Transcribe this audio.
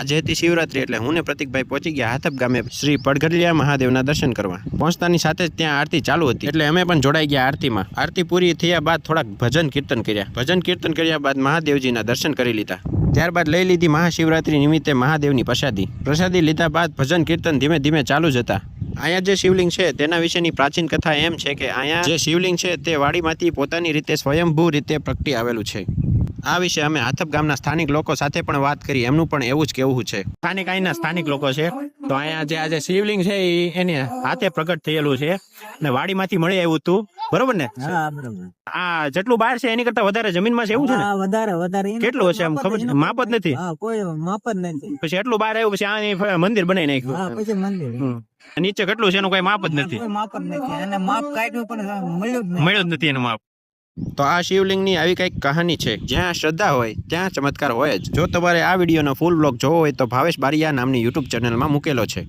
આજે હતી શિવરાત્રી એટલે હું ને પ્રતિકભાઈ પહોંચી ગયા હાથપ ગામે શ્રી પડઘડિયા મહાદેવના દર્શન કરવા. પહોંચતાની સાથે જ ત્યાં આરતી ચાલુ હતી એટલે અમે પણ જોડાઈ ગયા આરતીમાં. આરતી પૂરી થયા બાદ થોડાક ભજન કીર્તન કર્યા. ભજન કીર્તન કર્યા બાદ મહાદેવજીના દર્શન કરી લીધા. ત્યારબાદ લઈ લીધી મહાશિવરાત્રી નિમિત્તે મહાદેવની પ્રસાદી. પ્રસાદી લીધા બાદ ભજન કીર્તન ધીમે ધીમે ચાલુ જ હતા. અહીંયા જે શિવલિંગ છે તેના વિશેની પ્રાચીન કથા એમ છે કે અહીંયા જે શિવલિંગ છે તે વાડીમાંથી પોતાની રીતે સ્વયંભૂ રીતે પ્રગટી આવેલું છે. આ વિશે અમે હાથપ ગામના સ્થાનિક લોકો સાથે પણ વાત કરી. એમનું પણ એવું જ કહેવું છે. સ્થાનિક અહીંના સ્થાનિક લોકો છે તો અહીંયા જે આજે શિવલિંગ છે એની હાથે પ્રગટ થયેલું છે અને વાડીમાંથી મળી આવ્યું હતું. બરોબર ને? હા બરોબર. આ જેટલું બહાર છે એની કરતા વધારે જમીનમાં છે એવું છે ને? વધારે કેટલું હશે આમ ખબર છે? માપ જ નથી. હા કોઈ માપ જ નથી. પછી એટલું બહાર આવ્યું પછી આ મંદિર બનાવી નાખ્યું. હા પછી મંદિર. નીચે કેટલું છે એનું કઈ માપ જ નથી. કોઈ માપ જ નથી અને માપ કાઢ્યું પણ મળ્યું જ નથી એનું માપ. તો આ શિવલિંગની આવી કઈક કહાની છે. જ્યાં શ્રદ્ધા હોય ત્યાં ચમત્કાર હોય જ. જો તમારે આ વિડીયોનો ફૂલ બ્લોગ જોવો હોય તો ભાવેશ બારિયા નામની યુટ્યુબ ચેનલમાં મૂકેલો છે.